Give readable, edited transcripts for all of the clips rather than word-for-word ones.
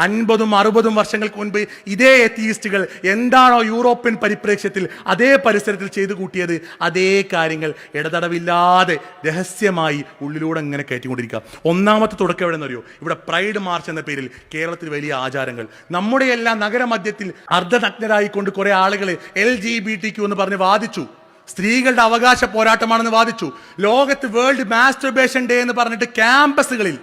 50-60 വർഷങ്ങൾക്ക് മുൻപ് ഇതേ എത്തിയിസ്റ്റുകൾ എന്താണോ യൂറോപ്യൻ പരിപ്രേക്ഷ്യത്തിൽ അതേ പരിസരത്തിൽ ചെയ്തു കൂട്ടിയത്, അതേ കാര്യങ്ങൾ ഇടതടവില്ലാതെ രഹസ്യമായി ഉള്ളിലൂടെ ഇങ്ങനെ കയറ്റിക്കൊണ്ടിരിക്കുക. ഒന്നാമത്തെ തുടക്കം എവിടെയെന്നറിയോ? ഇവിടെ പ്രൈഡ് മാർച്ച് എന്ന പേരിൽ കേരളത്തിൽ വലിയ ആചാരങ്ങൾ. നമ്മുടെ എല്ലാ നഗരമധ്യത്തിൽ അർദ്ധനഗ്നരായിക്കൊണ്ട് കുറെ ആളുകൾ LGBTQ എന്ന് പറഞ്ഞ് വാദിച്ചു. സ്ത്രീകളുടെ അവകാശ പോരാട്ടമാണെന്ന് വാദിച്ചു. ലോകത്ത് വേൾഡ് മാസ്റ്റർബേഷൻ ഡേ എന്ന് പറഞ്ഞിട്ട് ക്യാമ്പസുകളിൽ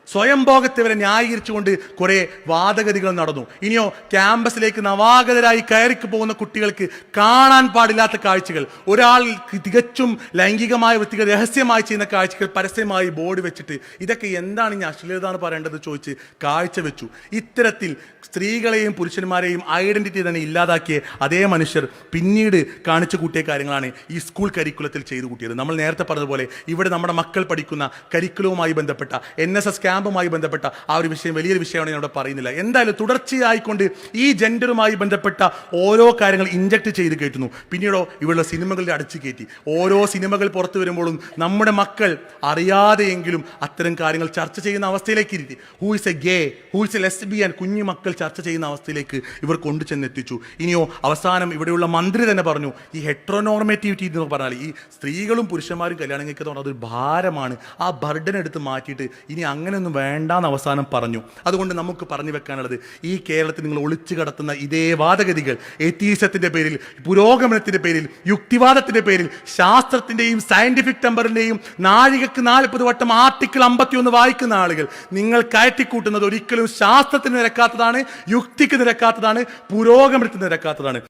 സ്വയംഭോഗത്തെ വരെ ന്യായീകരിച്ചുകൊണ്ട് കുറെ വാദഗതികൾ നടന്നു. ഇനിയോ ക്യാമ്പസിലേക്ക് നവാഗതരായി കയറിക്ക് പോകുന്ന കുട്ടികൾക്ക് കാണാൻ പാടില്ലാത്ത കാഴ്ചകൾ, ഒരാൾ തികച്ചും ലൈംഗികമായ വൃത്തികൾ രഹസ്യമായി ചെയ്യുന്ന കാഴ്ചകൾ പരസ്യമായി ബോർഡ് വെച്ചിട്ട് ഇതൊക്കെ എന്താണ് ഇനി അശ്ലീലത എന്ന് പറയേണ്ടത് ചോദിച്ച് കാഴ്ചവെച്ചു. ഇത്തരത്തിൽ സ്ത്രീകളെയും പുരുഷന്മാരെയും ഐഡന്റിറ്റി തന്നെ ഇല്ലാതാക്കിയ അതേ മനുഷ്യർ പിന്നീട് കാണിച്ചു കൂട്ടിയ കാര്യങ്ങളാണ് ഈ സ്കൂൾ കരിക്കുലത്തിൽ ചെയ്തു കൂട്ടിയത്. നമ്മൾ നേരത്തെ പറഞ്ഞതുപോലെ ഇവിടെ നമ്മുടെ മക്കൾ പഠിക്കുന്ന കരിക്കുലവുമായി ബന്ധപ്പെട്ട NSS ക്യാമ്പുമായി ബന്ധപ്പെട്ട ആ ഒരു വിഷയം വലിയൊരു വിഷയമാണ് ഞാൻ ഇവിടെ പറയുന്നില്ല. എന്തായാലും തുടർച്ചയായിക്കൊണ്ട് ഈ ജെൻഡറുമായി ബന്ധപ്പെട്ട ഓരോ കാര്യങ്ങൾ ഇഞ്ചക്ട് ചെയ്ത് കയറ്റുന്നു. പിന്നീടോ ഇവരുടെ സിനിമകളിൽ അടിച്ചു കയറ്റി. ഓരോ സിനിമകൾ പുറത്തു വരുമ്പോഴും നമ്മുടെ മക്കൾ അറിയാതെയെങ്കിലും അത്തരം കാര്യങ്ങൾ ചർച്ച ചെയ്യുന്ന അവസ്ഥയിലേക്ക് ഇരുത്തി. Who is A gay, who is A lesbian, കുഞ്ഞു മക്കൾ ചർച്ച ചെയ്യുന്ന അവസ്ഥയിലേക്ക് ഇവർ കൊണ്ടു ചെന്നെത്തിച്ചു. ഇനിയോ അവസാനം ഇവിടെയുള്ള മന്ത്രി തന്നെ പറഞ്ഞു, ഈ ഹെട്രോനോർമേറ്റിവിറ്റി എന്ന് പറഞ്ഞാൽ ഈ സ്ത്രീകളും പുരുഷന്മാരും കല്യാണം കഴിക്കുക എന്ന് പറഞ്ഞാൽ അതൊരു ഭാരമാണ്. ആ ബർഡൻ എടുത്ത് മാറ്റിയിട്ട് ഇനി അങ്ങനെയൊന്നും വേണ്ടാന്ന് അവസാനം പറഞ്ഞു. അതുകൊണ്ട് നമുക്ക് പറഞ്ഞു വെക്കാനുള്ളത്, ഈ കേരളത്തിൽ നിങ്ങൾ ഒളിച്ചു കടത്തുന്ന ഇതേ വാദഗതികൾ എത്തീസത്തിന്റെ പേരിൽ, പുരോഗമനത്തിന്റെ പേരിൽ, യുക്തിവാദത്തിന്റെ പേരിൽ, ശാസ്ത്രത്തിന്റെയും സയന്റിഫിക് ടെമ്പറിന്റെയും നാഴികക്ക് 40 വട്ടം ആർട്ടിക്കിൾ 51 വായിക്കുന്ന ആളുകൾ നിങ്ങൾ കയറ്റിക്കൂട്ടുന്നത് ഒരിക്കലും ശാസ്ത്രത്തിന് നിരക്കാത്തതാണ്, യുക്തിക്ക് നിരക്കാത്തതാണ്, പുരോഗമനത്തിന് നിരക്കാത്തതാണ്.